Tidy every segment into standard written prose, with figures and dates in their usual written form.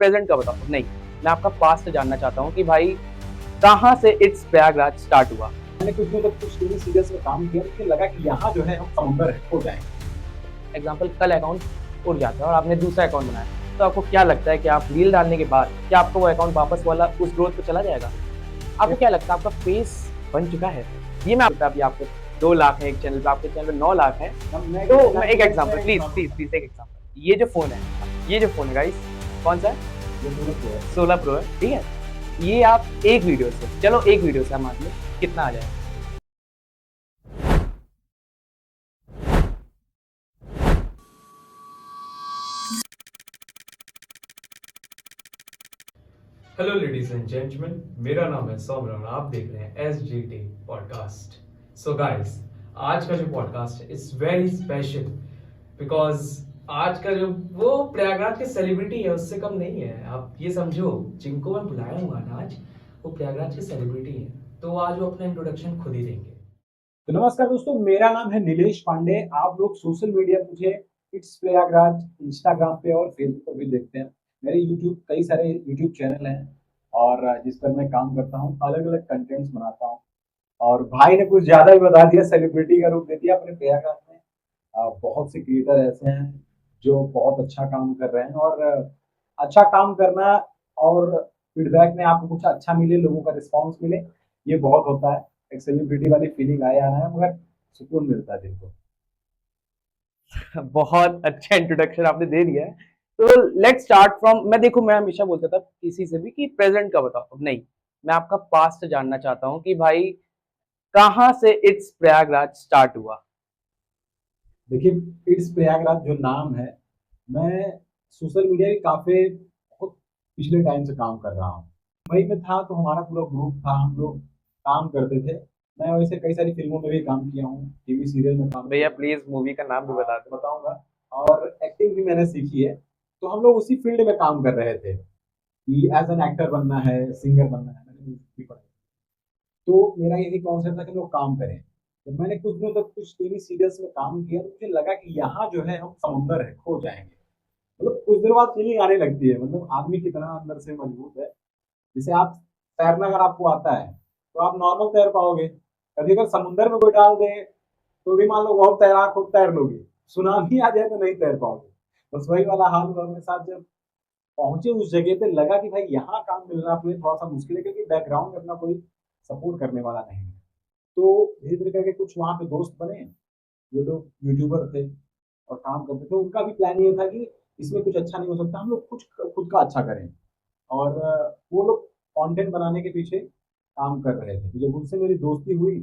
Present का बताओ। नहीं, मैं आपका पास्ट जानना चाहता हूँ कि भाई कहाँ से इट्स प्रयागराज स्टार्ट हुआ। मैंने कुछ दिनों तक कुछ टीवी सीरियल्स में काम किया, मुझे लगा कि यहाँ जो है हम समुंदर है, खो जाएंगे। एग्जाम्पल, कल अकाउंट उड़ जाता है और आपने दूसरा अकाउंट बनाया, तो आपको क्या लगता है कि आप रील डालने के बाद क्या आपको वो अकाउंट वापस वाला उस ग्रोथ पे चला जाएगा? आपको क्या लगता है आपका फेस बन चुका है? ये मैं अभी आपको 2 लाख है एक चैनल पे, आपके चैनल पे 9 लाख है। तो मैं एक एग्जांपल, प्लीज एक एग्जांपल, ये जो फोन है गाइस, कौन सा है? 16 प्रो है, ठीक है। ये आप एक वीडियो से, चलो एक वीडियो से हम मान लें कितना आ जाएगा? हेलो लेडीज एंड जेंटलमैन, मेरा नाम है सौम्य और आप देख रहे हैं SGT पॉडकास्ट। सो गाइस, आज का जो पॉडकास्ट है इट्स वेरी स्पेशल बिकॉज आज का जो वो प्रयागराज के सेलिब्रिटी है उससे कम नहीं है। आप ये समझो, जिनको मैं बुलाया हूँ आज वो प्रयागराज के सेलिब्रिटी हैं, तो आज वो अपना इंट्रोडक्शन खुद ही देंगे। तो नमस्कार दोस्तों, मेरा नाम है नीलेश पांडे। आप लोग सोशल मीडिया मुझे इट्स प्रयागराज इंस्टाग्राम पे और फेसबुक पर भी देखते हैं। मेरे यूट्यूब कई सारे यूट्यूब चैनल हैं और जिस पर मैं काम करता हूँ, अलग अलग कंटेंट्स बनाता हूँ। और भाई ने कुछ ज्यादा ही बता दिया, सेलिब्रिटी का रूप दे दिया अपने प्रयागराज में। बहुत से क्रिएटर ऐसे हैं जो बहुत अच्छा काम कर रहे हैं और अच्छा काम करना और फीडबैक में आपको कुछ अच्छा मिले, लोगों का रिस्पॉन्स मिले, ये बहुत होता है। एक सेलिब्रिटी वाली फीलिंग आया है, मगर सुकून मिलता है दिल को। बहुत अच्छा इंट्रोडक्शन आपने दे दिया है। तो लेट्स स्टार्ट फ्रॉम, मैं हमेशा बोलता था किसी से भी कि प्रेजेंट का बताओ। नहीं, मैं आपका पास्ट जानना चाहता हूँ कि भाई कहाँ से इट्स प्रयागराज स्टार्ट हुआ। देखिए, इट्स प्रयागराज जो नाम है, मैं सोशल मीडिया के काफी बहुत पिछले टाइम से काम कर रहा हूँ। मुंबई में था तो हमारा पूरा ग्रुप था, हम लोग काम करते थे। मैं वैसे कई सारी फिल्मों में भी काम किया हूँ, टीवी सीरियल में काम भैया किया हूँ। प्लीज मूवी का नाम भी बता दो। बताऊंगा। और एक्टिंग भी मैंने सीखी है। तो हम लोग उसी फील्ड में काम कर रहे थे कि एज एन एक्टर बनना है, सिंगर बनना है। मैंने music भी पढ़ा। तो मेरा यही कॉन्सेप्ट था कि लोग काम करें। जब मैंने कुछ दिनों तक कुछ टीवी सीरियल्स में काम किया, तो मुझे लगा कि यहाँ जो है हम समुंदर है, खो जाएंगे। मतलब कुछ देर बाद फीलिंग आने लगती है, मतलब आदमी कितना अंदर से मजबूत है। जैसे आप तैरना अगर आपको आता है तो आप नॉर्मल तैर पाओगे। कभी अगर समुंदर में कोई डाल दे तो भी मान लो बहुत तैराक हो, तैर लोगे। सुनामी आ जाए तो नहीं तैर पाओगे। बस वही वाला हाल हुआ मेरे साथ। जब पहुंचे उस जगह पे, लगा कि भाई यहाँ काम मिलना अपने लिए थोड़ा सा मुश्किल है, क्योंकि बैकग्राउंड में अपना कोई सपोर्ट करने वाला नहीं है। तो धीरे धीरे करके कुछ वहाँ पे दोस्त बने, जो लोग यूट्यूबर थे और काम करते थे। उनका भी प्लान ये था कि इसमें कुछ अच्छा नहीं हो सकता, हम लोग कुछ खुद का अच्छा करें। और वो लोग कंटेंट बनाने के पीछे काम कर रहे थे। तो जब उनसे मेरी दोस्ती हुई,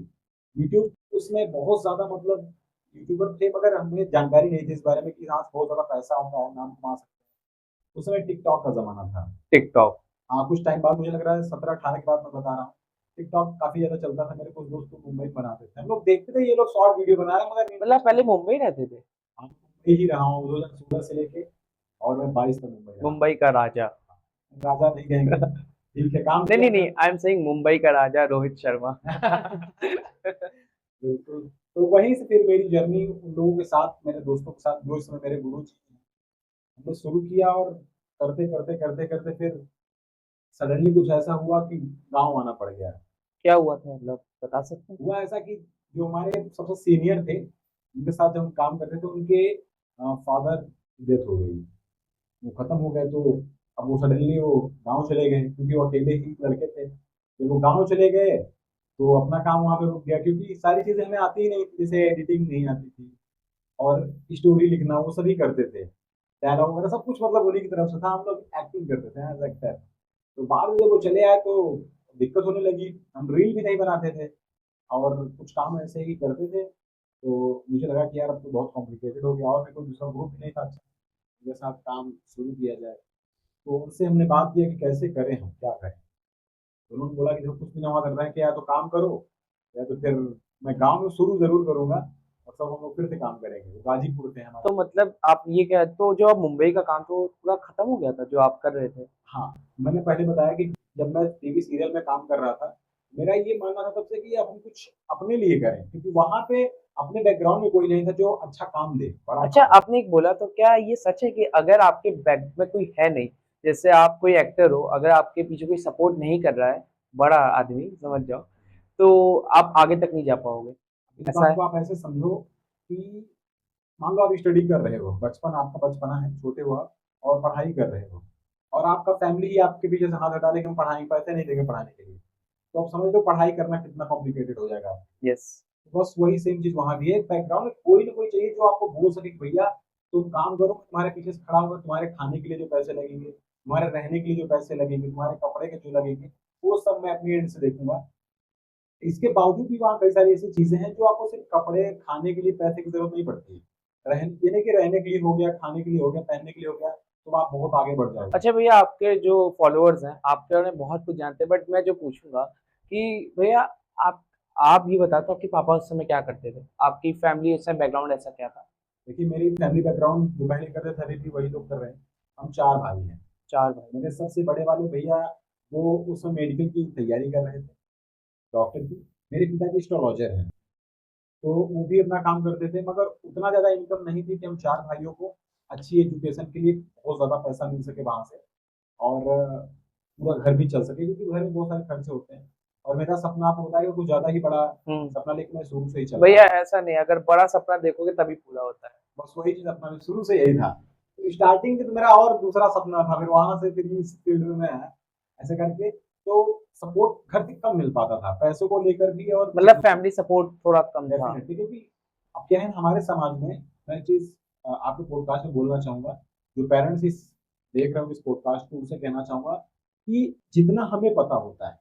यूट्यूब उसमें बहुत ज़्यादा, मतलब यूट्यूबर थे मगर हमें जानकारी नहीं थी इस बारे में कि हाँ बहुत ज़्यादा पैसा आता है, नाम कमा सकते हैं। उस समय टिकटॉक का ज़माना था। टिकटॉक? हाँ, कुछ टाइम बाद, मुझे लग रहा है 17-18 के बाद मैं बता रहा हूँ। टिकटॉक काफ़ी ज़्यादा चलता था। मेरे कुछ दोस्त तो मुंबई में बनाते थे, हम लोग देखते थे ये लोग शॉर्ट वीडियो बना रहे हैं, मगर मतलब पहले मुंबई रहते थे? हाँ, मुंबई ही रहा हूँ 2016 से लेके, और मैं 22 तक मुंबई रहा हूँ। मुंबई का राजा। राजा नहीं कहेंगे, ठीक है, काम नहीं किया नहीं नहीं, था। आई एम सेइंग मुंबई का राजा रोहित शर्मा। बिल्कुल। तो वहीं से फिर मेरी जर्नी उन लोगों के साथ, मेरे दोस्तों के साथ, जो इस समय मेरे गुरु जी हैं, हमने शुरू किया। और करते करते करते करते फिर सडनली कुछ ऐसा हुआ कि गाँव आना पड़ गया। क्या हुआ था, मतलब बता सकते हैं? हुआ ऐसा कि जो हमारे सबसे सीनियर थे, उनके साथ जब हम काम करते थे, उनके फादर डेथ हो गई, वो खत्म हो गए। तो अब वो सडनली वो गाँव चले गए, क्योंकि वो अकेले ही लड़के थे। जब वो गाँव चले गए तो अपना काम वहाँ पे रुक गया, क्योंकि सारी चीज़ें हमें आती ही नहीं थी। जैसे एडिटिंग नहीं आती थी, और स्टोरी लिखना वो सभी करते थे, डायलॉग वगैरह सब कुछ, मतलब उन्हीं की तरफ से था। हम लोग एक्टिंग करते थे एज एक्टर। तो बाद में जब वो चले आए तो दिक्कत होने लगी। हम रील भी नहीं बनाते थे और कुछ काम ऐसे ही करते थे। तो मुझे लगा कि यार अब तो बहुत कॉम्प्लिकेटेड हो गया, और मेरे को दूसरा ग्रुप नहीं था अच्छा, उनके साथ काम शुरू किया जाए। तो उनसे हमने बात किया कि कैसे करें, हम क्या करें। तो उन्होंने बोला कि जब कुछ भी जमा करना है कि या तो काम करो, या तो फिर मैं गाँव में शुरू जरूर करूंगा, और सब हम लोग फिर से काम करेंगे। वो गाजीपुर थे हमारे। तो मतलब आप ये क्या, तो जो आप मुंबई का काम तो पूरा खत्म हो गया था जो आप कर रहे थे? हाँ, मैंने पहले बताया कि जब मैं टीवी सीरियल में काम कर रहा था, मेरा ये मानना था तब से कि अब हम कुछ अपने लिए करें, क्योंकि वहां पे अपने बैकग्राउंड में कोई नहीं था जो अच्छा काम दे, बड़ा अच्छा, काम। आपने एक बोला, तो क्या ये सच है कि अगर आपके बैक में कोई है नहीं जैसे आप कोई एक्टर हो, अगर आपके पीछे कोई सपोर्ट नहीं कर रहा है, बड़ा आदमी समझ जाओ, तो आप आगे तक नहीं जा पाओगे। इस ऐसा बात है? को आप ऐसे समझो कि मान लो आप स्टडी कर रहे हो, बचपन आपका बचपना है, छोटे हो आप और पढ़ाई कर रहे हो, और आपका फैमिली ही आपके पीछे से हाथ हटा ले कि हम पढ़ाई पैसे नहीं देंगे पढ़ाने के लिए, तो आप समझ लो पढ़ाई करना कितना कॉम्प्लिकेटेड हो जाएगा। यस। बस वही सेम चीज वहां भी है, बैकग्राउंड में कोई ना कोई चाहिए जो आपको बोल सके कि भैया तुम काम करो, तुम्हारे पीछे से खड़ा होगा, तुम्हारे खाने के लिए जो पैसे लगेंगे, तुम्हारे रहने के लिए जो पैसे लगेंगे, तुम्हारे कपड़े के जो लगेंगे, वो सब मैं अपनी एंड से देखूंगा। इसके बावजूद भी वहाँ कई सारी ऐसी चीजें हैं जो आपको सिर्फ कपड़े खाने के लिए पैसे की जरूरत नहीं पड़ती है। ये नहीं कि रहने के लिए हो गया, खाने के लिए हो गया, पहनने के लिए हो गया, तो आप बहुत आगे बढ़ जाओगे। अच्छा भैया, आपके जो फॉलोअर्स हैं आपके बारे में बहुत कुछ जानते हैं, बट मैं जो पूछूंगा कि भैया आप आप ये बताओ तो आपके पापा उस समय क्या करते थे, आपकी फैमिली उस समय बैकग्राउंड ऐसा क्या था? देखिए मेरी फैमिली बैकग्राउंड जो पहले करते थे अभी भी वही लोग कर रहे हैं। हम 4 भाई हैं। चार भाई। मेरे सबसे बड़े वाले भैया वो उसमें मेडिकल की तैयारी कर रहे थे, डॉक्टर की। मेरे पिताजी एस्ट्रोलॉजर हैं, तो वो भी अपना काम करते थे, मगर उतना ज़्यादा इनकम नहीं थी कि हम 4 भाइयों को अच्छी एजुकेशन के लिए बहुत ज़्यादा पैसा मिल सके वहाँ से, और पूरा घर भी चल सके, क्योंकि घर में बहुत सारे खर्चे होते हैं। और मेरा सपना आपको बताया कि कुछ ज़्यादा ही बड़ा सपना, लेकिन मैं शुरू से ही चल भैया रहा था। ऐसा नहीं, अगर बड़ा सपना देखोगे तभी पूरा होता है। बस वही चीज़ अपना भी शुरू से यही था। तो स्टार्टिंग में तो मेरा और दूसरा सपना था, फिर वहाँ से फिर इस फील्ड में मैं आया, ऐसे करके। तो सपोर्ट घर से कम मिल पाता था, पैसों को लेकर भी और मतलब फैमिली सपोर्ट थोड़ा कम था। डेफिनेटली, क्योंकि अब क्या है हमारे समाज में, मैं एक चीज आपके पॉडकास्ट में बोलना चाहूंगा, जो पेरेंट्स इस देख रहे हो इस पॉडकास्ट को, उनसे कहना चाहूंगा कि जितना हमें पता होता है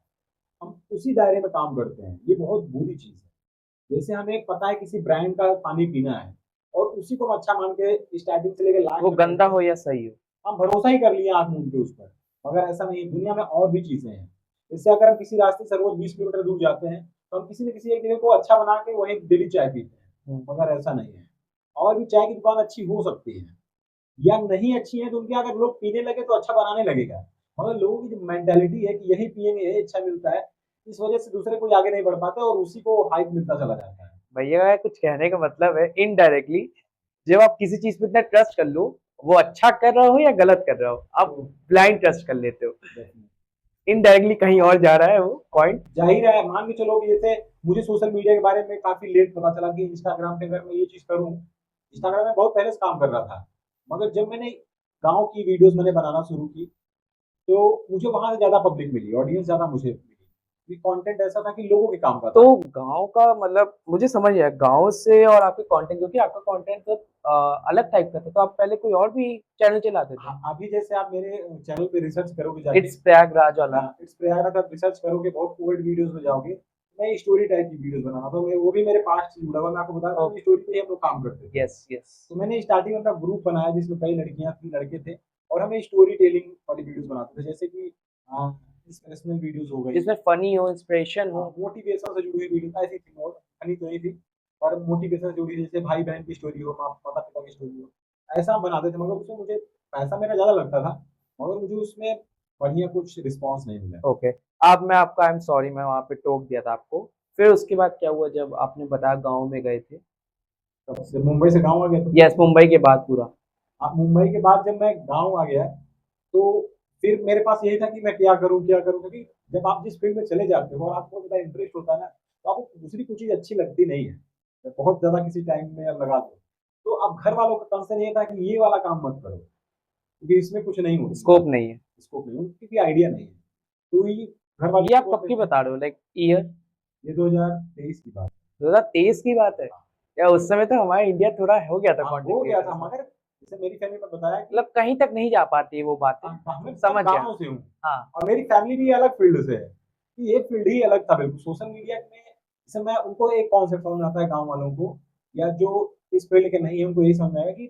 हम उसी दायरे में काम करते हैं, ये बहुत बुरी चीज है। जैसे हमें पता है किसी ब्रांड का पानी पीना है और उसी को हम अच्छा मान के स्टार्टिंग से लेकर लास्ट वो तक गंदा हो या सही हो। हम भरोसा ही कर लिए आंख मूंद के उस पर। मगर ऐसा नहीं है, दुनिया में और भी चीजें हैं। इससे अगर हम किसी रास्ते से रोज 20 किलोमीटर दूर जाते हैं, तो हम किसी न किसी एक जगह को अच्छा बना के वहीं डेली चाय पीते हैं, मगर ऐसा नहीं है। और भी चाय की दुकान अच्छी हो सकती है या नहीं अच्छी है, तो उनके अगर लोग पीने लगे तो अच्छा बनाने लगेगा, मगर लोगों की जो मेंटेलिटी है कि यही पियेंगे यही अच्छा मिलता है, इस वजह से दूसरे कोई आगे नहीं बढ़ पाता और उसी को हाइप मिलता चला जाता है। भैया का कुछ कहने का मतलब है इनडायरेक्टली, जब आप किसी चीज पे इतना ट्रस्ट कर लो, वो अच्छा कर रहा हो या गलत कर रहा हो, आप ब्लाइंड ट्रस्ट कर लेते हो। इनडायरेक्टली कहीं और जा रहा है वो पॉइंट। जाहिर है, मान के चलो कि जैसे मुझे सोशल मीडिया के बारे में काफी लेट पता चला कि इंस्टाग्राम पे अगर मैं ये चीज करूं, इंस्टाग्राम में बहुत पहले से काम कर रहा था, मगर जब मैंने गांव की वीडियोस मैंने बनाना शुरू की, तो मुझे वहां से ज्यादा पब्लिक मिली, ऑडियंस ज्यादा मुझे मिली, कंटेंट ऐसा था कि लोगों के काम का था। तो गांव का मतलब मुझे समझ आया, गांव से और आपके कंटेंट, क्योंकि आपका कंटेंट तो अलग टाइप का था, तो आप पहले कोई और भी चैनल चलाते थे? हाँ, अभी जैसे आप मेरे चैनल पे रिसर्च करोगे जाके, इट्स प्रयागराज वाला। इट्स प्रयागराज आप रिसर्च करोगे, बहुत ओल्ड वीडियोस में जाओगे, मैं स्टोरी टाइप की वीडियोस बनाना था, वो भी मेरे पास्ट से जुड़ा हुआ। मैं आपको बता रहा हूँ स्टोरी पे ही हम लोग काम करते थे। Yes yes. तो मैंने स्टार्टिंग में अपना ग्रुप बनाया जिसमें कई लड़कियां थी, लड़के थे, और हमें स्टोरी टेलिंग वाली वीडियोस बनाते थे, जैसे कि इंस्पिरेशनल वीडियोस हो गई, जिसमें फनी हो, इंस्पिरेशन हो। मोटिवेशन से जुड़ी हुई वीडियो ऐसी थी, और फनी तो नहीं थी, और मोटिवेशन से जुड़ी, जैसे भाई बहन की स्टोरी हो, माता पिता की स्टोरी हो, ऐसा हम बनाते थे। मगर उसमें मुझे पैसा मेरा ज़्यादा लगता था, मगर मुझे उसमें बढ़िया कुछ रिस्पॉन्स नहीं मिला। ओके। अब मैं आपका आई एम सॉरी, मैं वहाँ पे टोक दिया था आपको। फिर उसके बाद क्या हुआ जब आपने बताया गांव में गए थे? तब से मुंबई से गाँव आ गया, तो यस, मुंबई के बाद पूरा। अब मुंबई के बाद जब मैं गाँव आ गया, तो फिर मेरे पास यही था कि मैं क्या करूँ, क्योंकि जब आप जिस फील्ड में चले जाते हो और आपको ज़्यादा इंटरेस्ट होता है ना, तो आपको दूसरी कोई चीज़ अच्छी लगती नहीं है। जब बहुत ज़्यादा किसी टाइम में आप लगा दो, तो अब घर वालों का कंसर्न ये था कि ये वाला काम मत करो, क्योंकि इसमें कुछ नहीं होता, स्कोप नहीं है। स्कोप नहीं, उनकी भी आइडिया नहीं है। तो ये घर वाले ये आप कब की बता रहे हो, लाइक ईयर? ये 2023 की बात 2023 की बात है? या उस समय तो हमारा इंडिया थोड़ा हो गया था हाँ, कंटेंट हो गया था, क्रिएटर में। मगर जैसे मेरी फैमिली में बताया कि मतलब कहीं तक नहीं जा पाती वो बातें। मैं समझ गया। गाँव से हूँ, हाँ। और मेरी फैमिली भी अलग फील्ड से है, कि ये फील्ड ही अलग था बिल्कुल। सोशल मीडिया में जैसे मैं उनको एक कॉन्सेप्ट समझ आता है गाँव वालों को, या जो इस फील्ड के नहीं है उनको यही समझ आएगा कि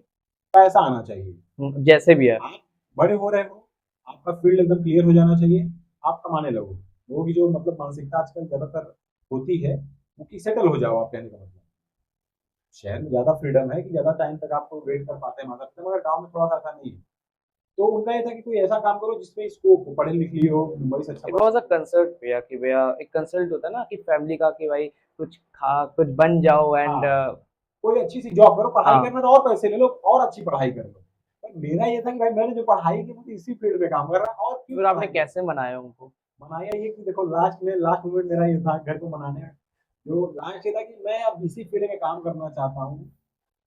पैसा आना चाहिए। जैसे भी है। आप बड़े हो रहे हो, आपका फील्ड एकदम क्लियर हो जाना चाहिए, आप कमाने लगो। लोगों की जो मतलब मानसिकता आजकल ज्यादातर होती है वो कि सेटल हो जाओ, आप कहने का मतलब। शहर में ज्यादा फ्रीडम है कि ज्यादा टाइम तक आपको वेट कर पाते हैं माता पिता, मगर गाँव में थोड़ा सा ऐसा नहीं है। तो उनका ये था कि कोई ऐसा काम करो जिसमें स्कोप हो, पढ़े लिख लिए हो, मुंबई से अच्छा इट वाज अ कंसल्ट भैया, कि भैया एक कंसल्ट होता है ना कि फैमिली का, कि भाई कुछ बन जाओ एंड हाँ, कोई अच्छी सी जॉब करो, पढ़ाई हाँ। करना तो और पैसे ले लो और अच्छी पढ़ाई कर लो, पर मेरा ये था कि भाई मैंने जो पढ़ाई की मुझे इसी फील्ड में काम कर रहा है और क्यों फिर आपने पढ़ाई? कैसे मनाया उनको? मनाया ये कि देखो लास्ट मोमेंट मेरा ये था घर को मनाने में, जो लास्ट ये था कि मैं अब इसी फील्ड में काम करना चाहता हूँ।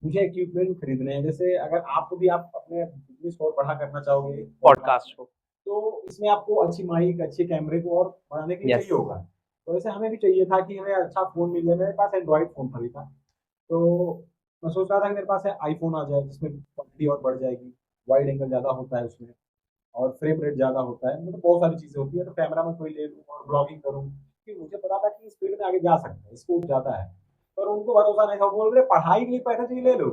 मुझे इक्विपमेंट खरीदने हैं, जैसे अगर आपको भी आप अपने बिजनेस को और बड़ा करना चाहोगे पॉडकास्ट को। तो इसमें आपको अच्छी माइक, अच्छे कैमरे को और बढ़ाने के लिए यस। चाहिए होगा। तो वैसे हमें भी चाहिए था कि हमें अच्छा फ़ोन मिल जाए, मेरे पास एंड्रॉइड फ़ोन था अभी था। तो मैं सोच रहा था कि मेरे पास आईफ़ोन आ जाए जिसमें क्वालिटी और बढ़ जाएगी, वाइड एंगल ज़्यादा होता है उसमें और फ्रेम रेट ज़्यादा होता है, मतलब बहुत सारी चीज़ें होती हैं, तो कैमरा मैं कोई ले लूँ और ब्लॉगिंग करूँ। कि मुझे पता था कि इस फील्ड में आगे जा सकते हैं, स्कोप ज़्यादा है। पर उनको भरोसा नहीं था, वो बोल रहे पढ़ाई के लिए पैसा चाहिए ले लो,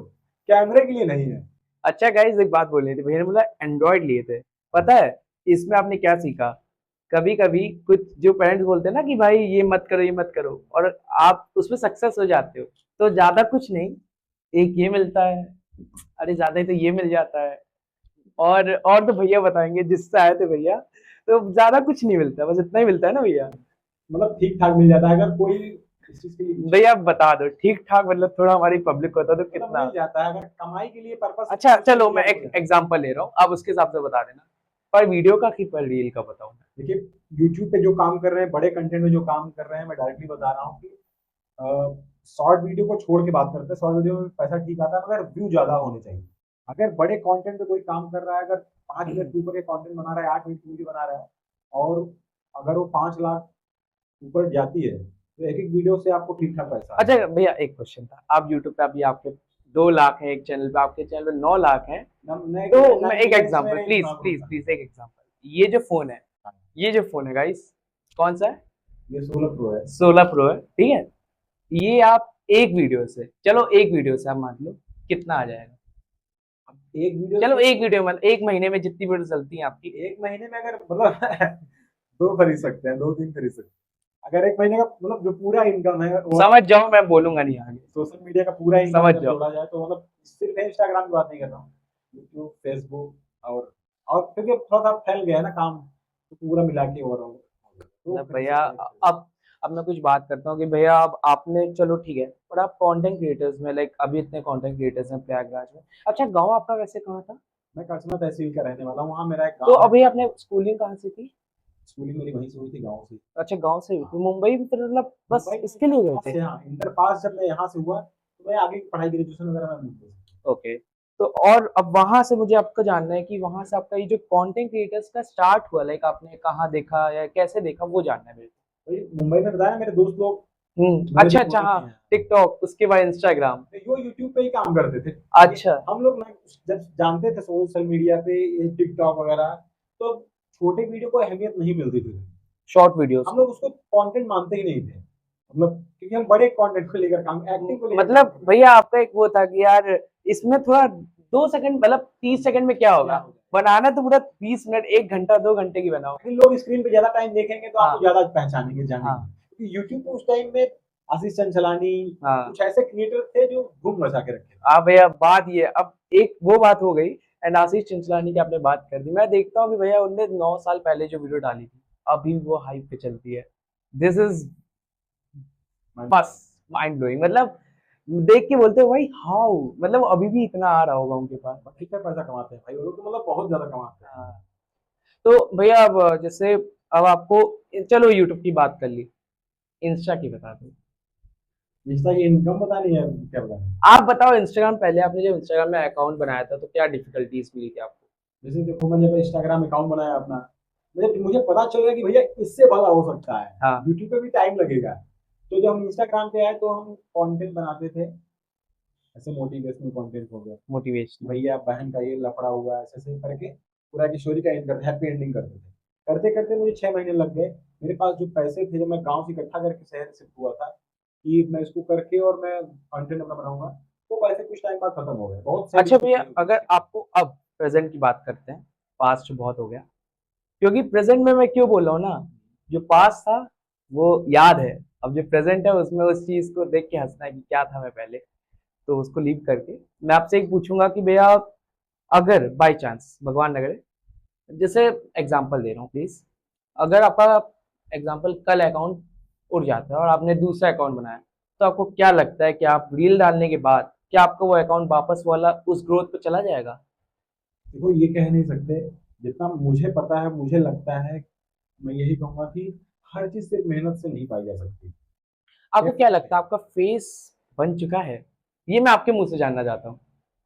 कैमरे के लिए नहीं है। अच्छा गाइस, एक बात बोलनी थी। भैया ने बोला एंड्रॉइड लिए थे। पता है इसमें आपने क्या सीखा? कभी कभी कुछ जो पेरेंट्स बोलते हैं ना कि भाई ये मत करो, ये मत करो, और आप उसमें सक्सेस हो जाते हो, तो ज्यादा कुछ नहीं, एक ये मिलता है, अरे ज्यादा ही तो ये मिल जाता है। और तो भैया बताएंगे, जिससे आए थे भैया, तो ज्यादा कुछ नहीं मिलता, बस इतना ही मिलता है ना भैया? मतलब ठीक-ठाक मिल जाता है, अगर कोई इस चीज़ के लिए भैया आप बता दो, ठीक ठाक मतलब थोड़ा हमारी पब्लिक होता तो मतलब कितना। मिल जाता है, अगर कमाई के लिए पर्पस अच्छा चलो, मैं एक एग्जांपल ले रहा हूँ, आप उसके हिसाब से बता देना। पर वीडियो का कि पर रील का बताऊँ? देखिए, यूट्यूब पे जो काम कर रहे हैं, बड़े कंटेंट में जो काम कर रहे हैं, मैं डायरेक्टली बता रहा हूँ कि शॉर्ट वीडियो को छोड़ के बात करते हैं, शॉर्ट वीडियो में पैसा ठीक आता है मगर व्यू ज़्यादा होने चाहिए। अगर बड़े कंटेंट पे कोई काम कर रहा है, अगर 5 मिनट के ऊपर के कंटेंट बना रहा है, 8 मिनट की वीडियो बना रहा है और अगर वो 5 लाख ऊपर जाती है, तो एक-एक वीडियो से आपको ठीक-ठाक पैसा अच्छा आएगा। भैया, एक क्वेश्चन था, आप यूट्यूब पे अभी आपके 2 लाख है एक चैनल पे, आपके चैनल पे 9 लाख है, मैं तो मैं 9 एक मिलियंस में एग्जांपल, नहीं प्लीज सुना प्लीज करूँगा। प्लीज एक एग्जांपल, ये जो फोन है, हाँ, ये जो फोन है गाइस, कौन सा है? ये 16 प्रो है। 16 प्रो है, ठीक है। ये आप एक वीडियो से, चलो एक वीडियो से आप मान लो कितना आ जाएगा? एक वीडियो चलो से एक वीडियो मतलब एक महीने में जितनी वीडियो चलती है आपकी। 1 महीने में अगर मतलब 2 खरीद सकते हैं, 2-3 खरीद सकते हैं। अगर 1 महीने का मतलब जो पूरा इनकम है वो समझ जाओ, मैं बोलूंगा नहीं आगे। सोशल मीडिया का पूरा इनकम समझ अगर जाओ। जोड़ा जाए तो मतलब सिर्फ इंस्टाग्राम की बात नहीं कर रहा हूँ, यूट्यूब, फेसबुक और क्योंकि अब थोड़ा-सा फैल गया है ना काम, तो पूरा मिला के ओवरऑल तो मतलब खरीद भैया, सकते हैं। अब मैं कुछ बात करता हूँ कि भैया अब आपने, चलो ठीक है, पर आप कंटेंट क्रिएटर्स में, लाइक अभी इतने कंटेंट क्रिएटर्स हैं प्रयागराज में। अच्छा, गांव आपका वैसे कहाँ था? मैं कल्सना तहसील का रहने वाला हूँ, वहाँ मेरा एक तो गाँव है। अभी आपने स्कूलिंग कहाँ से की? स्कूलिंग मेरी वहीं से हुई थी गाँव से। अच्छा, गांव से हुई थी। मुंबई में फिर मतलब बस मुंबई में इसके लिए गए इंटर पास थे? से हाँ, इंटर पास जब मैं यहाँ से हुआ, तो मैं आगे की पढ़ाई ग्रेजुएशन वगैरह मैं मुंबई से। ओके। तो और अब वहां से मुझे आपका जानना है कि वहां से आपका ये जो कंटेंट क्रिएटर्स का स्टार्ट हुआ, लाइक आपने कहाँ देखा या कैसे देखा, वो जानना है मेरे वही मुंबई में बताया ना मेरे दोस्त लोग को। मेरे अच्छा जो अच्छा, वहीं हाँ। के हैं। टिकटॉक, उसके बाद इंस्टाग्राम। वो यूट्यूब पे ही काम करते थे। ये अच्छा। हम लोग ना जब जानते थे सोशल मीडिया पे ये टिकटॉक वगैरह, तो छोटे वीडियो को अहमियत नहीं मिलती थी। शॉर्ट वीडियोस हम को। लोग उसको कंटेंट मानते ही नहीं थे। मतलब क्योंकि हम बड़े कंटेंट को लेकर काम, एक्टिंग को लेकर काम मतलब कर रहे भैया आपका एक वो था कि यार इसमें थोड़ा 2 सेकंड, मतलब 30 सेकंड में क्या थे। होगा, बनाना तो पूरा 20 मिनट, 1 घंटा 2 घंटे की बनाओ। ताकि लोग स्क्रीन पे ज्यादा टाइम देखेंगे तो हाँ आपको ज्यादा पहचानेंगे, जानेंगे। हाँ क्योंकि यूट्यूब पे उस टाइम में आशीष चंचलानी, हाँ। कुछ ऐसे क्रिएटर थे जो धूम मचा के रखे थे। हाँ भैया, बात ये है, अब एक वो बात हो गई। एंड आशीष चिंचलानी की आपने बात कर दी, मैं देखता हूँ कि भैया उनने 9 साल पहले जो वीडियो डाली थी, अभी वो हाइप पे चलती है। दिस इज बस माइंड ब्लोइंग, मतलब देख के बोलते हो भाई हाउ, मतलब अभी भी इतना आ रहा होगा उनके पास। ठीक है, पैसा कमाते हैं भाई वो लोग, तो मतलब बहुत ज्यादा कमाते हैं। हाँ। तो भैया अब जैसे, अब आपको, चलो यूट्यूब की बात कर ली, इंस्टा की बता दो। इंस्टा की इनकम बतानी है, क्या बताना? आप बताओ, इंस्टाग्राम पहले आपने जब इंस्टाग्राम में अकाउंट बनाया था तो क्या डिफिकल्टीज मिली थी आपको? जैसे देखो मैंने जब इंस्टाग्राम अकाउंट बनाया अपना, मुझे मुझे पता चल गया कि भैया इससे भला हो सकता है, हाँ। यूट्यूब पे भी टाइम लगेगा। तो जब हम इंस्टाग्राम पे आए तो हम कंटेंट बनाते थे, ऐसे मोटिवेशनल कंटेंट हो गया, मोटिवेशन। भैया बहन का ये लफड़ा हुआ, ऐसे ऐसे करके पूरा की स्टोरी का एंड करते, हैप्पी एंडिंग करते थे। करते करते मुझे 6 महीने लग गए। मेरे पास जो पैसे थे, जब मैं गाँव से इकट्ठा करके शहर शिफ्ट हुआ था कि मैं इसको करके और मैं कंटेंट अपना बनाऊंगा, वो पैसे कुछ टाइम बाद खत्म हो गए। बहुत अच्छा सेविंग भैया, अगर आपको अब प्रेजेंट की बात करते हैं, पास्ट बहुत हो गया, क्योंकि प्रेजेंट में मैं क्यों बोल रहा हूँ ना, जो पास्ट था वो याद है, अब जो प्रेजेंट है उसमें उस चीज को देख के हंसना है कि क्या था मैं पहले, तो उसको लीव करके मैं आपसे एक पूछूंगा कि भैया, अगर बाय चांस भगवान न करे, जैसे एग्जांपल दे रहा हूँ प्लीज, अगर आपका एग्जांपल कल अकाउंट उड़ जाता है और आपने दूसरा अकाउंट बनाया, तो आपको क्या लगता है कि आप रील डालने के बाद क्या आपका वो अकाउंट वापस वाला उस ग्रोथ पे चला जाएगा? देखो ये कह नहीं सकते, जितना मुझे पता है, मुझे लगता है, मैं यही कहूंगा कि हर चीज सिर्फ मेहनत से नहीं पाई जा सकती। आपको क्या लगता है आपका फेस बन चुका है? ये मैं आपके मुंह से जानना चाहता हूँ।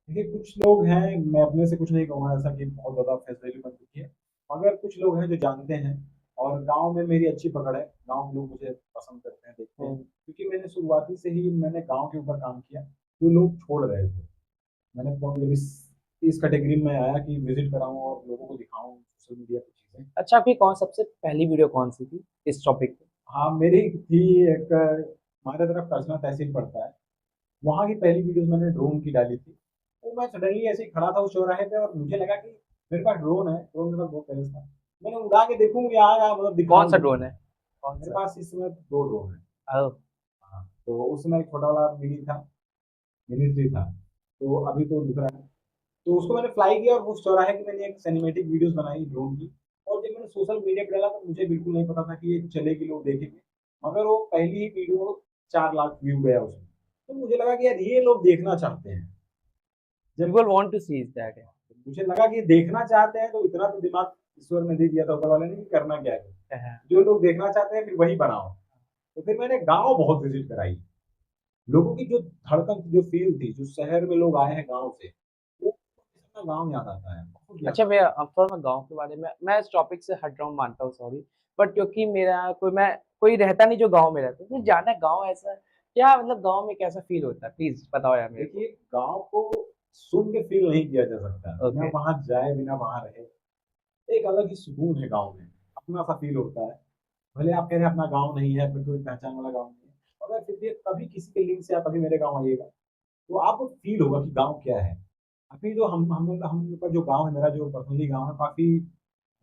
देखिए कुछ लोग हैं, मैं अपने से कुछ नहीं कहूँगा ऐसा कि बहुत ज़्यादा फेस वैल्यू बन चुकी है, मगर कुछ लोग हैं जो जानते हैं। और गांव में मेरी अच्छी पकड़ है, गांव के लोग मुझे पसंद करते हैं, देखते हैं, क्योंकि मैंने शुरुआती से ही मैंने गांव के ऊपर काम किया, तो लोग छोड़ रहे थे। मैंने जब इस कैटेगरी में आया कि विजिट कराऊं और लोगों को दिखाऊं सोशल मीडिया की चीज़ें। अच्छा, आपकी कौन सबसे पहली वीडियो कौन सी थी इस टॉपिक पे? हाँ मेरी थी एक, हमारे तरफ कसना तहसील पड़ता है, वहाँ की पहली वीडियोस मैंने ड्रोन की डाली थी। तो मैं सडनली ऐसे ही खड़ा था उस चौराहे पे और मुझे लगा कि मेरे पास ड्रोन है, ड्रोन मेरे पास बहुत पहले से था, मैंने उड़ा के देखूँ यहाँ यहाँ मतलब कौन सा दिखाऊं। ड्रोन है? कौन मेरे सा? पास इस समय 2 ड्रोन है। ओह, हाँ तो उस समय एक छोटा वाला मिनी था, मिनी 3 था, तो अभी तो दूसरा है। तो उसको मैंने फ्लाई किया और उस चौराहे की मैंने एक सिनेमैटिक वीडियोस बनाई ड्रोन की। और जब मैंने सोशल मीडिया पे डाला तो मुझे बिल्कुल नहीं पता था कि ये चलेगी, लोग देखेंगे, मगर वो पहली ही वीडियो 4 लाख व्यू गया उसमें। तो मुझे लगा कि यार ये लोग देखना चाहते हैं। जब people want to see that. मुझे लगा कि देखना चाहते हैं तो इतना तो दिमाग ईश्वर ने दे दिया था ऊपर वाले ने कि करना क्या है, जो लोग देखना चाहते हैं फिर वही बनाओ। तो फिर मैंने गांव बहुत विजिट कराई, लोगों की जो धड़कन की जो फील थी, जो शहर में लोग आए हैं गांव से, वो गांव याद आता है, बहुत याद अच्छा भैया, अब थोड़ा मैं गाँव के बारे में, मैं इस टॉपिक से हट रहा हूँ, मानता हूँ, सॉरी। बट क्योंकि मेरा कोई रहता नहीं जो गाँव में रहता है, मुझे जानना है गाँव ऐसा क्या, मतलब गाँव में कैसा फ़ील होता है? प्लीज़ बताओ यार मेरे को। देखिए गांव को सुन के फील नहीं किया जा सकता, बिना ओके। वहां जाए, बिना वहां रहे। एक अलग ही सुकून है गांव में, अपना सा फील होता है। भले आप कह रहे हैं अपना गांव नहीं है, फिर कोई पहचान वाला गांव नहीं है, अगर फिर भी कभी किसी के लिंक से आप अभी मेरे गांव आइएगा तो आपको फील होगा कि गांव क्या है। अभी जो हम लोग का जो गांव है, मेरा जो पर्सनली गांव है, काफी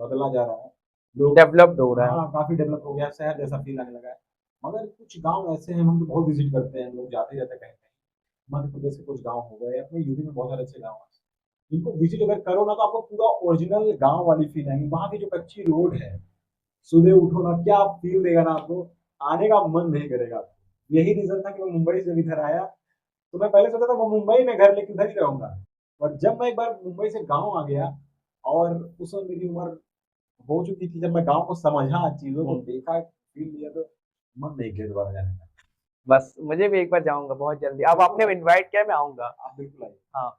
बदला जा रहा है। लोग, डेवलप्ड हो रहा है। हाँ काफी डेवलप हो गया है, शहर जैसा फील आने लगा है। मगर कुछ गांव ऐसे हैं, हम तो बहुत विजिट करते हैं, लोग जाते रहते हैं कहीं कहीं। मध्य प्रदेश के कुछ गांव हो गए, अपने यूपी में बहुत सारे अच्छे गाँव हैं, जिनको विजिट अगर करो ना तो आपको पूरा ओरिजिनल गांव वाली फील आएगी। वहाँ की जो कच्ची रोड है, सुबह उठो ना, क्या फील देगा ना आपको, आने का मन नहीं करेगा आपको। यही रीजन था कि मैं मुंबई से इधर आया। तो मैं पहले सोचा था मैं मुंबई में घर लेके उधर ही रहूंगा, और जब मैं एक बार मुंबई से गांव आ गया, और उस वक्त मेरी उम्र हो चुकी थी, जब मैं गांव को समझा, चीजों को हुँ। देखा, फील लिया, तो मन नहीं किया दोबारा जाने का। बस मुझे भी एक बार जाऊँगा बहुत जल्दी। अब बिल्कुल आपने इनवाइट किया, मैं आऊँगा। आप बिल्कुल आइए। हाँ,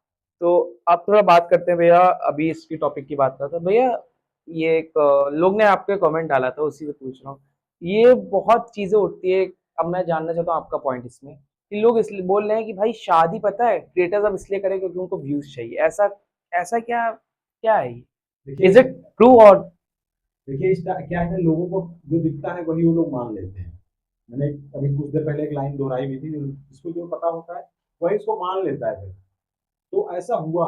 तो अब थोड़ा बात करते हैं भैया, अभी इसकी टॉपिक की बात करते हैं। भैया, ये एक लोग ने आपके कमेंट डाला था, उसी से पूछ रहा हूँ। ये बहुत चीज़ें उठती है, अब मैं जानना चाहता हूँ आपका पॉइंट इसमें, कि लोग इसलिए बोल रहे हैं कि भाई शादी पता है क्रिएटर्स अब इसलिए करें क्योंकि उनको व्यूज़ चाहिए। ऐसा ऐसा क्या क्या है ये? देखिए इज़ इट ट्रू और देखिए इसका क्या है ना, लोगों को जो दिखता है वही वो लोग मान लेते हैं। मैंने अभी कुछ देर पहले एक लाइन दोहराई हुई थी, जिसको जो पता होता है वही इसको मान लेता है फिर। तो ऐसा हुआ,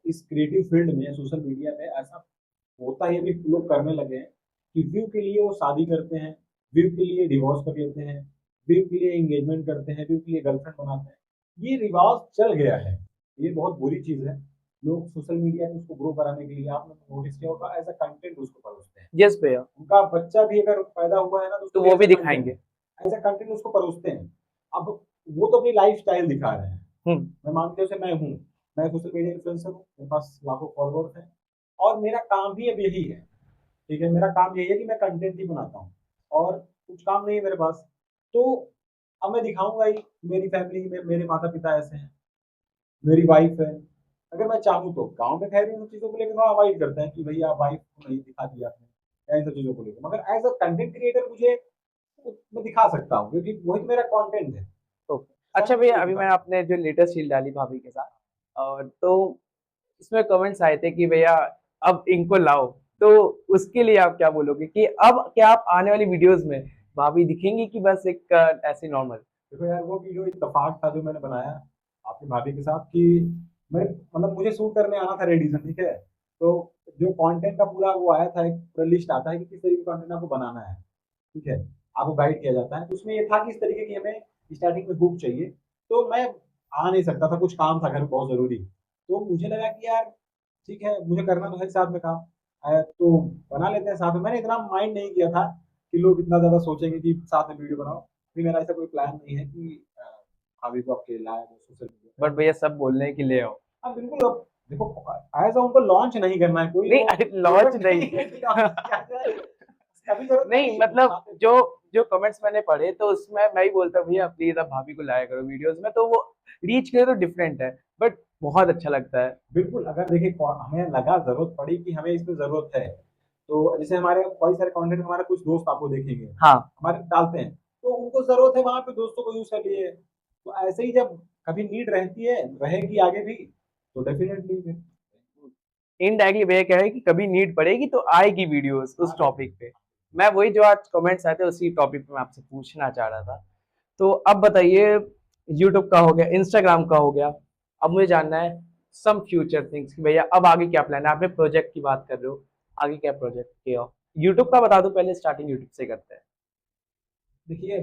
इस क्रिएटिव फील्ड में, सोशल मीडिया में ऐसा होता है, भी लोग करने लगे हैं कि व्यू के लिए वो शादी करते हैं, व्यू के लिए डिवोर्स कर लेते हैं, व्यू के लिए एंगेजमेंट करते हैं, व्यू के लिए गर्लफ्रेंड बनाते हैं। ये रिवाज चल गया है, ये बहुत बुरी चीज है। लोग सोशल मीडिया पे उसको ग्रो कराने के लिए, आपने नोटिस किया होगा, एज अ कंटेंट उसको परोसते हैं। यस भैया, उनका बच्चा भी अगर पैदा हुआ है ना, तो तो उसको वो एज भी अ कंटेंट, दिखाएँगे। एज अ कंटेंट उसको परोसते हैं। अब वो तो अपनी लाइफ स्टाइल दिखा रहे हैं। हुँ, मैं मानते हो से मैं हूँ, मैं सोशल मीडिया इन्फ्लुएंसर हूँ, मेरे पास लाखों फॉलोअर्स हैं, और मेरा काम भी अब यही है। ठीक है, मेरा काम यही है कि मैं कंटेंट ही बनाता हूँ, और कुछ काम नहीं है मेरे पास। तो अब मैं दिखाऊंगा ही, मेरी फैमिली में मेरे माता पिता ऐसे हैं, मेरी वाइफ है। अगर मैं चाहूँ तो गाँव में खैर इन सब चीज़ों को लेकर थोड़ा अवॉइड करते हैं कि भैया वाइफ को नहीं दिखा दिया आपने, या इन सब चीज़ों को लेकर, मगर एज अ कंटेंट क्रिएटर मुझे मैं दिखा सकता हूँ, क्योंकि वही तो मेरा कंटेंट है। ओके। ऐसा अच्छा नहीं कि भैया, नहीं अभी दिखा मैंने सकता। आपने जो लेटेस्ट रील डाली भाभी के साथ, और तो इसमें कमेंट्स आए थे कि भैया अब इनको लाओ, तो उसके लिए आप क्या बोलोगे कि अब क्या आप आने वाली वीडियोस में भाभी दिखेंगी कि बस एक ऐसे नॉर्मल? देखो यार, वो वीडियो इत्तेफाक था जो मैंने बनाया अपनी भाभी के साथ, कि मैं मतलब मुझे शूट करने आना था रेडिसन, ठीक है। तो जो कंटेंट का पूरा वो आया था, एक पूरा लिस्ट आता है कि किस तरीके का कंटेंट आपको बनाना है, ठीक है, आपको गाइड किया जाता है। तो उसमें ये था कि इस तरीके की हमें स्टार्टिंग में हुक चाहिए। तो मैं आ नहीं सकता था, कुछ काम था घर में बहुत जरूरी। तो मुझे लगा कि यार ठीक है, मुझे करना तो है साथ में काम, तो बना लेते हैं साथ में। मैंने इतना माइंड नहीं किया था कि लोग इतना ज्यादा सोचेंगे कि साथ में वीडियो बनाओ। भी मेरा ऐसा कोई प्लान नहीं है कि भाभी को आपके लाया सोशल मीडिया पे। बट भैया सब बोल रहे हैं कि ले आओ। हाँ बिल्कुल, अब देखो ऐसा उनको लॉन्च नहीं करना है कोई, नहीं लॉन्च नहीं अभी जरूरत नहीं मतलब जो जो कमेंट्स मैंने पढ़े तो उसमें मैं ही बोलता हूँ भैया प्लीज आप भाभी को लाया करो वीडियोस में, तो वो रीच करे तो डिफरेंट है, बट बहुत अच्छा लगता है। बिल्कुल। अगर देखिए हमें लगा जरूरत पड़ी कि हमें इसमें जरूरत है, तो जैसे हमारे कई सारे कंटेंट हमारे कुछ दोस्त आपको देखेंगे हाँ हमारे डालते हैं, तो उनको जरूरत है वहां पे दोस्तों को यूज कर लिए, तो ऐसे ही जब कभी नीड रहती है रहेगी आगे भी, तो डेफिनेटली इनडायरेक्टली भैया कह रहे हैं कि कभी नीड पड़ेगी तो आएगी वीडियोस उस टॉपिक पे। मैं वही जो आज कमेंट्स आए थे उसी टॉपिक पे मैं आपसे पूछना चाह रहा था। तो अब बताइए, यूट्यूब का हो गया, इंस्टाग्राम का हो गया, अब मुझे जानना है सम फ्यूचर थिंग्स कि भैया अब आगे क्या प्लान है। आपने प्रोजेक्ट की बात कर रहे हो, आगे क्या प्रोजेक्ट किया? यूट्यूब का बता दो, पहले स्टार्टिंग यूट्यूब से करते हैं। देखिए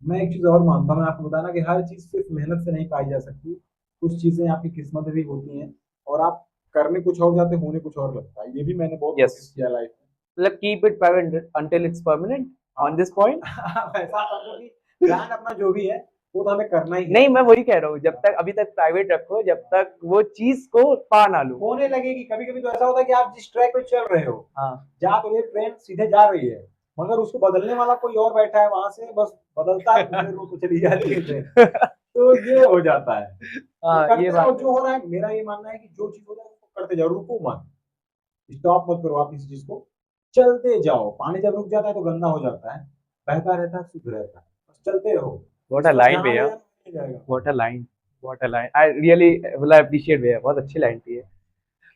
मैं एक चीज और मानता हूँ, मैं आपको बताना कि हर चीज सिर्फ मेहनत से नहीं पाई जा सकती, कुछ चीजें आपकी किस्मत में भी होती हैं, और आप करने कुछ और जाते होने कुछ और लगता है, ये भी मैंने बहुत यस, नोटिस किया लाइफ मतलब keep it private until it's permanent on this point. में। ऐसा समझो कि प्लान अपना जो भी है वो तो हमें करना ही है। नहीं मैं वही कह रहा हूँ, जब तक अभी तक प्राइवेट रखो, जब तक वो चीज को पा ना लो। होने लगेगी। कभी कभी तो ऐसा होता है कि आप जिस ट्रैक पे चल रहे हो, हाँ जहाँ तो ये ट्रेन सीधे जा रही है, मगर उसको बदलने वाला कोई और बैठा है वहां से, बस बदलता है दूसरे रूट पे चली जाती है ट्रेन। तो ये हो जाता है। तो हाँ करते ये रहो बात है। जो हो रहा है। मेरा ये मानना है कि जो चीज हो रहा है उसको करते जाओ, रुको मत, स्टॉप मत करो आप किसी चीज को, चलते जाओ। पानी जब रुक जाता है तो गंदा हो जाता है, बहता रहता है शुद्ध रहता है, बस चलते रहो, व्हाट अ इस तरफ लाइन जहाँ ले भैया, जाना ले जाएगा। What a line, what a line, I really मतलब अप्रिशिएट भैया, बहुत अच्छी लाइन थी ये।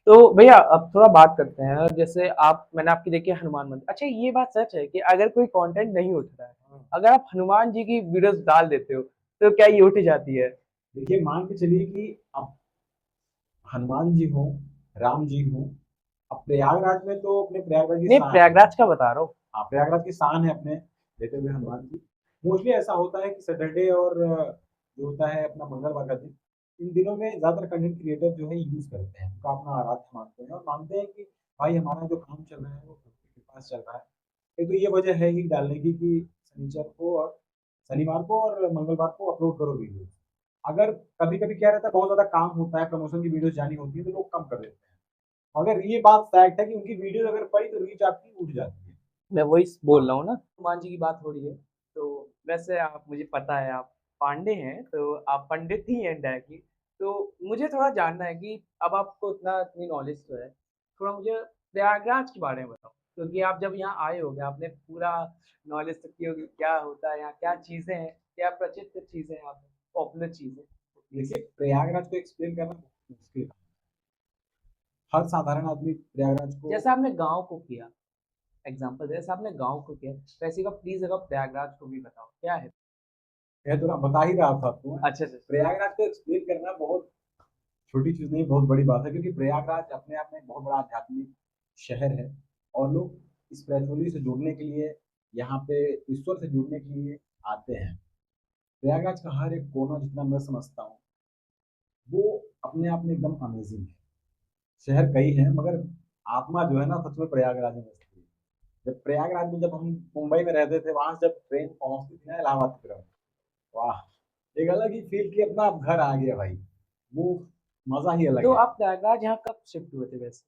तो भैया अब थोड़ा बात करते हैं, जैसे आप, मैंने आपकी देखी है हनुमान मंदिर। अच्छा ये बात सच है कि अगर कोई कंटेंट नहीं उठ रहा है, अगर आप हनुमान जी की वीडियोस डाल देते हो तो क्या ये उठ जाती है? देखिए मान के चलिए कि अब हनुमान जी हो, राम जी हो, अब प्रयागराज में तो अपने प्रयागराज की नहीं शान है। प्रयागराज का बता रहा हूँ। हाँ प्रयागराज की शान है अपने लेते हुए हनुमान जी। मोस्टली ऐसा होता है कि सैटरडे और जो होता है अपना मंगलवार का दिन, इन दिनों में ज्यादातर कंटेंट क्रिएटर जो है यूज करते हैं, उनका अपना आराध्य मानते हैं और मानते हैं कि भाई हमारा जो काम चल रहा है वो प्रभु के पास चल रहा है। एक तो ये वजह है ही डालने की कि शनिचर को और शनिवार को और मंगलवार को अपलोड करो वीडियो। अगर कभी कभी क्या रहता है बहुत ज्यादा काम होता है, प्रमोशन की वीडियो जानी होती है, तो लोग कम कर देते हैं। मगर ये बात फैक्ट है कि उनकी वीडियो अगर पड़ी तो रीच आपकी उठ जाती है। मैं वही बोल रहा हूँ ना, हनुमान जी की बात हो रही है तो वैसे आप, मुझे पता है आप पांडे हैं तो आप पंडित ही हैं डायरेक्टली। तो मुझे थोड़ा जानना है कि अब आपको इतनी नॉलेज तो है, थोड़ा मुझे प्रयागराज के बारे में बताओ, क्योंकि आप जब यहाँ आए होगे आपने पूरा नॉलेज तक की होगी, क्या होता है यहाँ, क्या चीज़ें हैं, क्या प्रचलित चीज़ें हैं यहाँ पे, पॉपुलर चीज़ें। प्लीज। देखिए प्रयागराज को एक्सप्लेन करना बहुत मुश्किल है, हर साधारण आदमी प्रयागराज को। जैसे आपने गाँव को किया एग्जाम्पल, जैसे आपने गाँव को किया वैसे का प्लीज अगर प्रयागराज को भी बताओ क्या है। मैं तो बता ही रहा था आपको। अच्छा अच्छा। प्रयागराज को एक्सप्लेन करना बहुत छोटी चीज नहीं, बहुत बड़ी बात है, क्योंकि प्रयागराज अपने आप में एक बहुत बड़ा आध्यात्मिक शहर है, और लोग स्पिरिचुअली से जुड़ने के लिए, यहाँ पे ईश्वर से जुड़ने के लिए आते हैं। प्रयागराज का हर एक कोना जितना मैं समझता हूँ वो अपने आप में एकदम अमेजिंग है। शहर कई हैं मगर आत्मा जो है ना सच में प्रयागराज में बसती है। जब प्रयागराज में, जब हम मुंबई में रहते थे, वहां से जब ट्रेन पहुंचती थी ना इलाहाबाद की तरफ, वाह एक अलग ही फील कि अपना आप घर आ गया भाई, वो मजा ही अलग तो है। आप प्रयागराज यहाँ कब शिफ्ट हुए थे वैसे?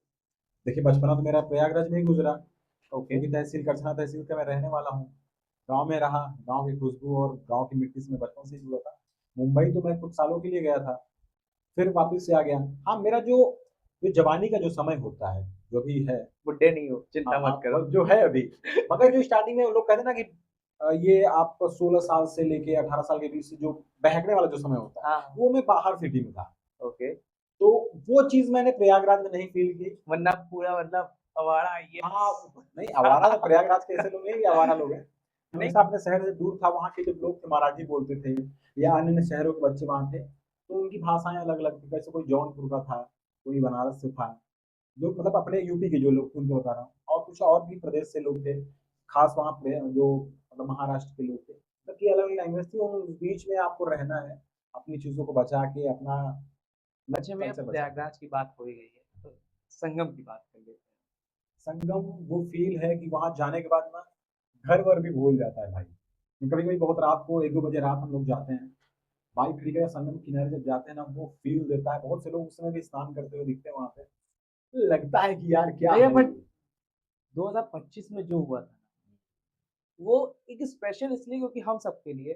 देखिए बचपना तो मेरा प्रयागराज में ही गुजरा, ओके। क्योंकि तहसील करछना तहसील का मैं रहने वाला हूँ। गांव में रहा, गांव की खुशबू और गांव की मिट्टी से मैं बचपन से ही जुड़ा था। मुंबई तो मैं कुछ सालों के लिए गया था, फिर वापस से आ गया। हाँ मेरा जो जो जवानी का जो समय होता है जो भी है, बुड्ढे नहीं हो, हाँ चिंता हाँ मत करो। जो है अभी, मगर जो स्टार्टिंग में लोग कहते हैं ना कि ये आपका 16 साल से लेके 18 साल के बीच से जो बहकने वाला जो समय होता है, हाँ वो मैं बाहर सिटी में था। ओके। तो वो चीज मैंने प्रयागराज में नहीं फील की। वरना पूरा मतलब आवारा ये। हाँ नहीं आवारा तो प्रयागराज के ऐसे लोग नहीं, आवारा लोग हैं। नहीं हमेशा अपने शहर से दूर था, वहाँ के जो लोग थे मराठी बोलते थे, या अन्य अन्य शहरों के बच्चे वहाँ थे, तो उनकी भाषाएं अलग अलग थी। जैसे कोई जौनपुर का था, कोई बनारस से था, जो मतलब अपने यूपी के जो लोग थे उनको बता रहा हूँ, और कुछ और भी प्रदेश से लोग थे, खास वहाँ पे जो मतलब महाराष्ट्र के लोग थे। मतलब कि अलग अलग लैंग्वेज थी, उन बीच में आपको रहना है, अपनी चीजों को बचा के अपना अच्छा मैं कल्चर बचा के। प्रयागराज की बात हो ही गई है तो संगम की बात कर लेते हैं। संगम वो फील है कि वहां जाने के बाद ना घर वर भी भूल जाता है भाई। कभी कभी बहुत रात को 1-2 बजे रात हम लोग जाते हैं, बाइक खड़ी कर संगम किनारे जब जाते हैं ना, वो फील देता है। बहुत से लोग उस समय भी स्नान करते हुए दिखते हैं वहां पे। लगता है कि यार क्या भैया है बट ये। 2025 में जो हुआ था वो एक स्पेशल इसलिए क्योंकि हम सबके लिए,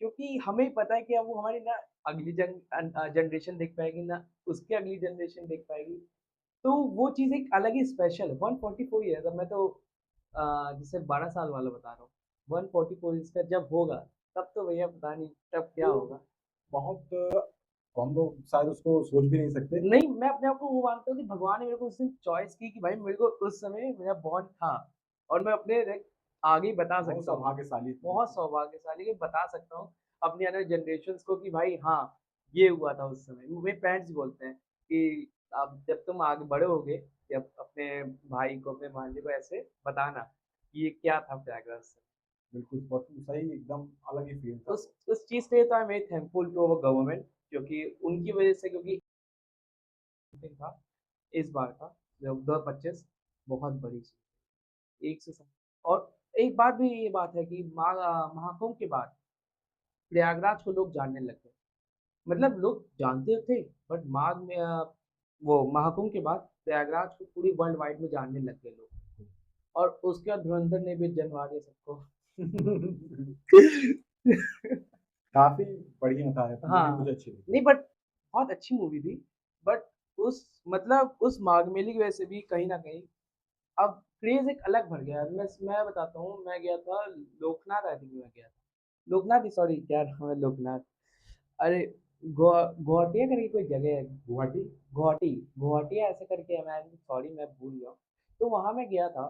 क्योंकि हमें पता है कि अब वो हमारी ना अगली जनरेशन देख पाएगी ना उसकी अगली जनरेशन देख पाएगी। तो वो चीज़ एक अलग ही स्पेशल है। 144 ईयर्स, अब मैं तो जैसे 12 साल वाला बता रहा हूँ। 144 ईयर्स का जब होगा तब तो भैया पता नहीं तब क्या वो होगा। बहुत हम लोग शायद उसको सोच भी नहीं सकते। नहीं, मैं अपने आप को वो मानता हूँ कि भगवान ने मेरे को उस दिन चॉइस की कि भाई मेरे को उस समय मेरा बॉन्ड था और मैं अपने आगे बता बहुत सकता हूँ। सौभाग्यशाली थे। बहुत सौभाग्यशाली कि बता सकता हूँ अपनी आने वाली जनरेशन्स को कि भाई हाँ, ये हुआ था उस समय। मेरे पेरेंट्स बोलते हैं कि अब जब तुम आगे बड़े होगे, जब अपने भाई को अपने भांजे को ऐसे बताना कि ये क्या था प्रयागराज से। बिल्कुल बहुत सही, एकदम अलग ही फील था। उस चीज़ के लिए तो I am very thankful to our government, क्योंकि उनकी वजह से, क्योंकि था इस बार का जब 2025 बहुत बड़ी चीज़ एक से और एक बात भी ये बात है कि महाकुंभ के बाद प्रयागराज को लोग जानने लग गए। मतलब लोग जानते थे बट माघ में वो महाकुंभ के बाद प्रयागराज को पूरी वर्ल्ड वाइड में जानने लग गए लोग। और उसके बाद धुरंधर ने भी जनवा दिया सबको। काफी बढ़िया था, मूवी हाँ, मुझे अच्छी लगी। नहीं बट बहुत अच्छी मूवी थी। बट उस मतलब उस माघ मेले की वजह से भी कहीं ना कहीं अब क्रेज एक अलग भर गया है। मैं बताता हूँ, मैं गया था लोकनाथ, आई थिंक मैं गया था लोकनाथ ही, सॉरी क्या नाम है लोकनाथ, अरे गुवाहाटी करके कोई जगह है, गुवाहाटी। गुवाहाटी, गुवाहाटी ऐसे करके है, मैं सॉरी मैं भूल गया हूँ। तो वहाँ मैं गया था।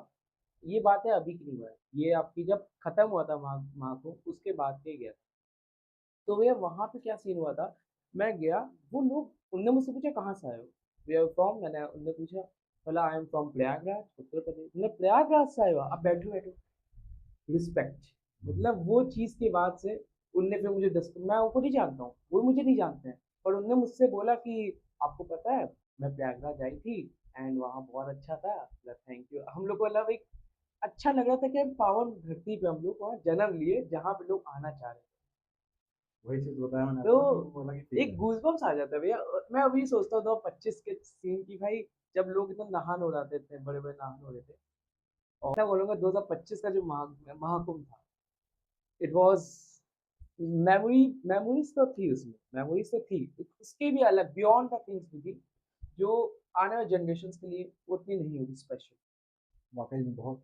ये बात है अभी की नहीं हुआ है, ये आपकी जब खत्म हुआ था माह को उसके बाद के गया था। तो भैया वहाँ पे क्या सीन हुआ था, मैं गया, वो लोग उनने मुझसे पूछा कहाँ से आए हो, वे आर फ्रॉम, मैंने उनने पूछा, बोला I am from Prayagraj Uttar Pradesh. मैंने प्रयागराज से आए हो आप, बैठो बैठो, रिस्पेक्ट। मतलब वो चीज़ के बाद से उनने फिर मुझे मैं उनको नहीं जानता हूँ, वो मुझे नहीं जानते हैं, पर उनने मुझसे बोला कि आपको पता है मैं प्रयागराज आई थी एंड वहाँ बहुत अच्छा था, थैंक यू। हम लोग को मतलब एक अच्छा लग रहा था कि हम पावन धरती पे हम लोग वहाँ जन्म लिए जहाँ पे लोग आना चाह रहे थे। वही चीज बताया मैंने तो आपको ना कि वो अलग ही फील एक है। गूज़बम्प्स आ जाता है भैया। मैं अभी सोचता हूँ 2025 के सीन की भाई, जब लोग एकदम नहान हो जाते थे, बड़े बड़े नहान हो रहे थे। और मैं बोलूँगा 2025 का जो महाकुंभ था, इट वाज मेमोरीज तो थी उसमें, मेमोरीज तो थी, उसके भी अलग बियॉन्ड द थिंग्स भी थी जो आने वाले जनरेशन के लिए उतनी नहीं होगी स्पेशल। वाकई में बहुत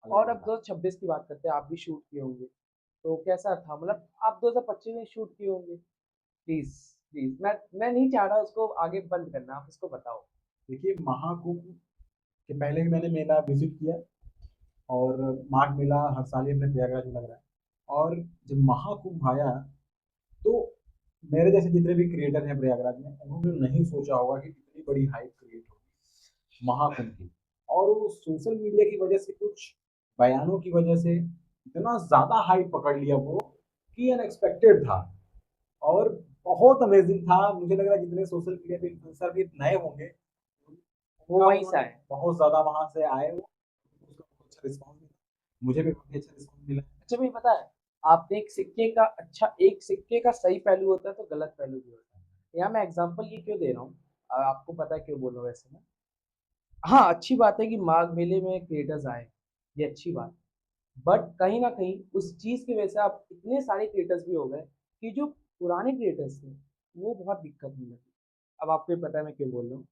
और अलग अब था। 2026 की बात करते हैं, आप भी शूट किए होंगे, तो कैसा था, मतलब आप 2025 में शूट किए होंगे। प्लीज प्लीज, मैं नहीं चाह रहा उसको आगे बंद करना, आप उसको बताओ। देखिए, महाकुंभ के पहले भी मैंने मेला विजिट किया, और माघ मेला हर साल ही अपने प्रयागराज में लग रहा है। और जब महाकुंभ आया, तो मेरे जैसे जितने भी क्रिएटर हैं प्रयागराज में, उन्होंने नहीं सोचा होगा कि इतनी बड़ी हाइप क्रिएट होगी महाकुंभ की। और वो सोशल मीडिया की वजह से, कुछ बयानों की वजह से इतना ज्यादा हाइप पकड़ लिया वो, कि अनएक्सपेक्टेड था। और बहुत अमेजिंग था। मुझे लग रहा है जितने सोशल मीडिया पे इन्फ्लुएंसर भी नए होंगे, वो उनका वहीं से उन्होंने आए। बहुत ज्यादा वहां से आए वो, उसका बहुत अच्छा रिस्पॉन्स मिला। मुझे भी काफी अच्छा रिस्पॉन्स मिला। अच्छा भी पता है, आपने एक सिक्के का अच्छा, एक सिक्के का सही पहलू होता है तो गलत पहलू भी होता है। यहाँ मैं एग्जांपल ये क्यों दे रहा हूँ, आपको पता है क्यों बोल रहा हूँ वैसे में। हाँ, अच्छी बात है कि माघ मेले में क्रिएटर्स आए, ये अच्छी बात। बट कहीं ना कहीं उस चीज़ की वजह से आप इतने सारे क्रिएटर्स भी हो गए कि जो पुराने क्रिएटर्स थे वो बहुत दिक्कत होने लगी। अब आपको भी पता है मैं क्यों बोल रहा हूँ,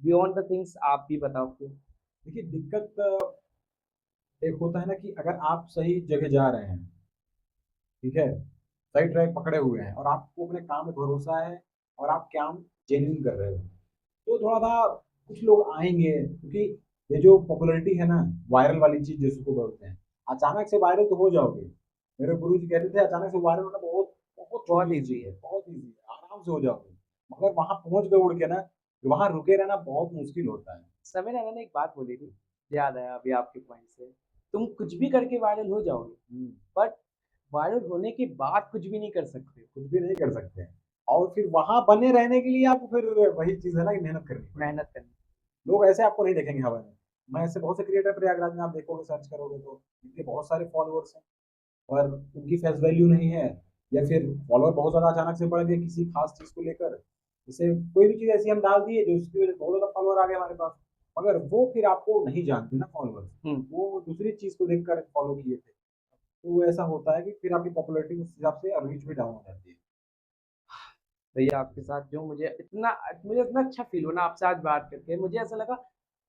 बियॉन्ड द थिंग्स आप भी बताओ क्यों। देखिए, दिक्कत एक होता है ना कि अगर आप सही जगह जा रहे हैं, ठीक है, सही ट्रैक पकड़े हुए हैं, और आपको अपने काम में भरोसा है, और आप काम जेन्युइन कर रहे हो, तो थोड़ा सा कुछ लोग आएंगे। क्योंकि ये जो पॉपुलैरिटी है ना, वायरल वाली चीज जिसको बोलते हैं, अचानक से वायरल तो हो जाओगे। मेरे गुरु जी कहते थे अचानक से वायरल होना बहुत बहुत बहुत छोटी सी ईजी चीज है, है। बहुत ईजी है, आराम से हो जाओगे। मगर वहां पहुंच गए उड़ के ना, वहां रुके रहना बहुत मुश्किल होता है। समय रैना ने एक बात बोली थी, याद आया अभी आपके पॉइंट से, तुम कुछ भी करके वायरल हो जाओगे, बट वायरल होने के बाद कुछ भी नहीं कर सकते हो। कुछ भी नहीं कर सकते हैं। और फिर वहां बने रहने के लिए आपको फिर वही चीज है ना कि मेहनत करनी पड़ेगी। मेहनत करनी। लोग ऐसे आपको नहीं देखेंगे हवा में। मैं ऐसे बहुत से क्रिएटर प्रयागराज में आप देखोगे, सर्च करोगे तो इनके बहुत सारे फॉलोअर्स हैं, और उनकी फेस वैल्यू नहीं है। या फिर फॉलोअर बहुत ज्यादा अचानक से बढ़ गए किसी खास चीज को लेकर, जैसे कोई भी चीज ऐसी हम डाल दिए जो उसकी वजह से बहुत ज्यादा फॉलोअर आ गए हमारे पास, मगर वो फिर आपको नहीं जानते ना फॉलोअर्स, वो दूसरी चीज को देखकर फॉलो किए थे। तो ऐसा होता है कि फिर आपकी पॉपुलैरिटी उस हिसाब से रीच भी डाउन हो जाती है। भैया आपके साथ जो मुझे इतना अच्छा फील हुआ ना आपसे आज बात करके, मुझे ऐसा लगा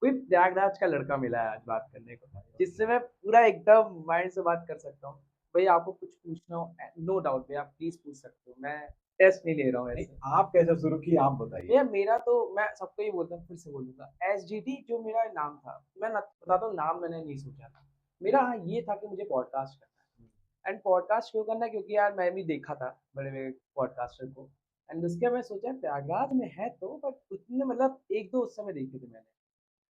कोई प्रयागराज का लड़का मिला है आज बात करने को, जिससे मैं पूरा एकदम माइंड से बात कर सकता हूँ। भैया आपको कुछ पूछना हो, नो डाउट भैया आप प्लीज पूछ सकते हो, मैं टेस्ट नहीं ले रहा हूँ नहीं, ऐसे। आप कैसे शुरू किए आप बताइए। भैया मेरा तो मैं सबको ही बोलता हूँ, फिर से बोलूंगा, एसजीटी जो मेरा नाम था, मैं बताता हूँ, नाम मैंने नहीं सोचा था मेरा। हाँ ये था कि मुझे पॉडकास्ट करना है, एंड पॉडकास्ट क्यों करना है, क्योंकि यार मैं भी देखा था बड़े बड़े पॉडकास्टर को, एंड उसके मैं सोचा प्रयागराज में है तो, बट उतने मतलब एक दो उस समय देखे थे मैंने।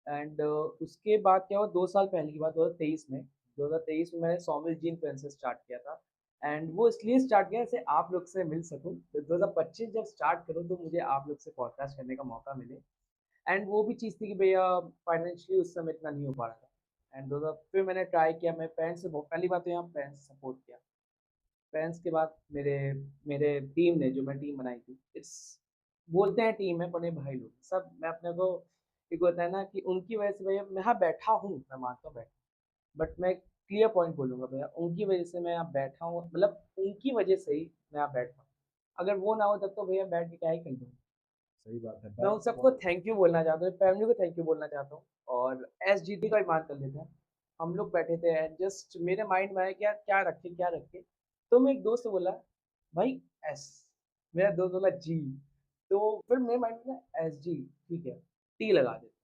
एंड उसके बाद क्या हुआ, 2 साल पहले की बात, 2023 में, 2023 में मैंने सौमिल जी इन्फ्लुएंसर स्टार्ट किया था। एंड वो इसलिए स्टार्ट किया जैसे आप लोग से मिल सकूं, तो 2025 जब स्टार्ट करूं तो मुझे आप लोग से पॉडकास्ट करने का मौका मिले। एंड वो भी चीज़ थी कि भैया फाइनेंशियली उस समय इतना नहीं हो पा रहा था, एंड 2000 फिर मैंने ट्राई किया, मैं पेरेंट्स से पहली बात तो यहाँ पेरेंट्स से सपोर्ट किया। पेरेंट्स के बाद मेरे मेरे टीम ने, जो मैं टीम बनाई थी, इट्स बोलते हैं टीम है, बड़े भाई लोग सब, मैं अपने को एक होता है ना कि उनकी वजह से भैया मैं यहाँ बैठा हूँ, मैं मानता हूँ बैठा, बट मैं क्लियर पॉइंट बोलूँगा भैया, उनकी वजह से मैं यहाँ बैठा हूँ, मतलब उनकी वजह से ही मैं यहाँ बैठा हूँ। अगर वो ना हो तब तो भैया बैठ के क्या ही कर दूँ। सही बात है, मैं बैक उन सबको सपोर्ट। थैंक यू बोलना चाहता हूँ, फैमिली को थैंक यू बोलना चाहता हूँ, और एसजीटी का भी मान कर लेते हैं। हम लोग बैठे थे एंड जस्ट मेरे माइंड में आया कि यार क्या रखे, तो मैं एक दोस्त से बोला भाई एस, मेरा दोस्त बोला जी, तो फिर मेरे माइंड में ना एस जी, ठीक है, टी लगा देते,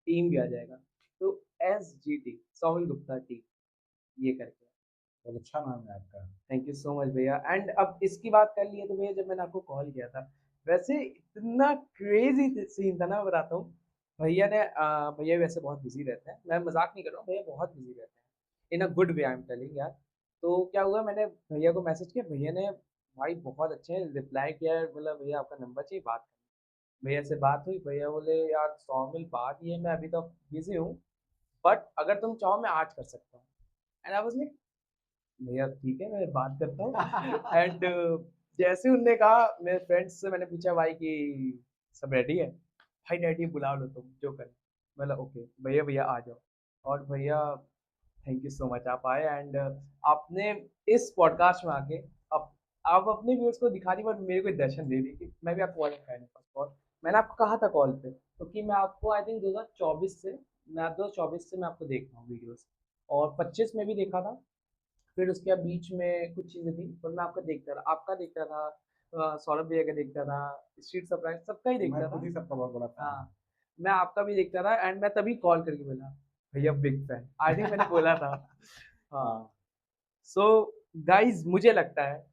टीम भी आ जाएगा, तो S G T, Saumil Gupta T, ये करके। बहुत अच्छा नाम है आपका। थैंक यू सो मच भैया। एंड अब इसकी बात कर लिए तो भैया, जब मैंने आपको कॉल किया था, वैसे इतना क्रेजी सीन था ना, मैं बताता हूँ। भैया ने भैया वैसे बहुत बिजी रहते हैं, मैं मजाक नहीं कर रहा हूँ, भैया बहुत बिजी रहते हैं, in a good way I am telling यार। तो क्या हुआ, मैंने भैया को मैसेज किया, भैया ने भाई बहुत अच्छे रिप्लाई किया, बोला भैया आपका नंबर चाहिए बात करनी। भैया से बात हुई, भैया बोले यार सौमिल बात ये, मैं अभी तो बिजी हूँ, बट अगर तुम चाहो मैं आज कर सकता हूँ। एंड आई वाज लाइक भैया ठीक है मैं बात करता हूँ। एंड जैसे उनने कहा, मेरे फ्रेंड्स से मैंने पूछा भाई कि सब रेडी है, भाई डैडी बुला लो तुम जो कर, मतलब ओके भैया भैया आ जाओ। और भैया थैंक यू सो मच आप आए, एंड आपने इस पॉडकास्ट में आके अब आप अपने व्यूअर्स को दिखा दी, बट मेरे को दर्शन दे दी कि मैं भी आपको वाला फैन हूँ फर्स्ट ऑफ ऑल। मैंने आपको कहा था कॉल पे, क्योंकि मैं आपको आई थिंक 2024 से, मैं 2024 से मैं आपको देख रहा हूँ वीडियोस, और 25 में भी देखा था, फिर उसके बीच में कुछ चीज़ें थी, पर मैं आपका देखता रहा, आपका देखता था, सौरभ भैया का देखता था, स्ट्रीट सरप्राइज सबका ही मैं देखता खुद था। ही सबका बहुत बड़ा फैन हूँ। हाँ, मैं आपका भी देखता था, एंड मैं तभी कॉल करके बोला भैया बिग फैन, आई थिंक मैंने बोला था। हाँ, हाँ, सो गाइज मुझे लगता है,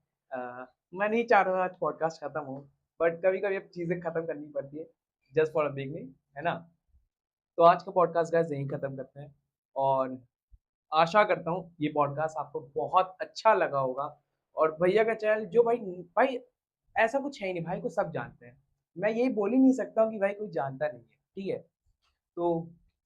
मैं नहीं चाह रहा आज पॉडकास्ट खत्म हो, बट कभी कभी अब चीज़ें खत्म करनी पड़ती है, जस्ट फॉर अ बिगनिंग, है ना। तो आज का पॉडकास्ट गाइज यहीं खत्म करते हैं, और आशा करता हूँ ये पॉडकास्ट आपको बहुत अच्छा लगा होगा। और भैया का चैनल जो भाई भाई ऐसा कुछ है ही नहीं, भाई को सब जानते हैं, मैं यही बोल ही नहीं सकता हूँ कि भाई कोई जानता नहीं है, ठीक है। तो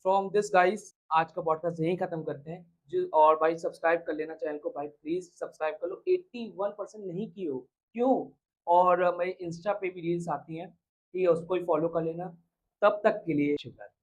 फ्रॉम दिस गाइस आज का पॉडकास्ट यहीं खत्म करते हैं। जो और भाई सब्सक्राइब कर लेना चैनल को, भाई प्लीज सब्सक्राइब कर लो, 81% नहीं की हो, क्यों। और मेरे इंस्टा पे भी रील्स आती हैं, ठीक है, उसको ही फॉलो कर लेना। तब तक के लिए शुभ रात्रि।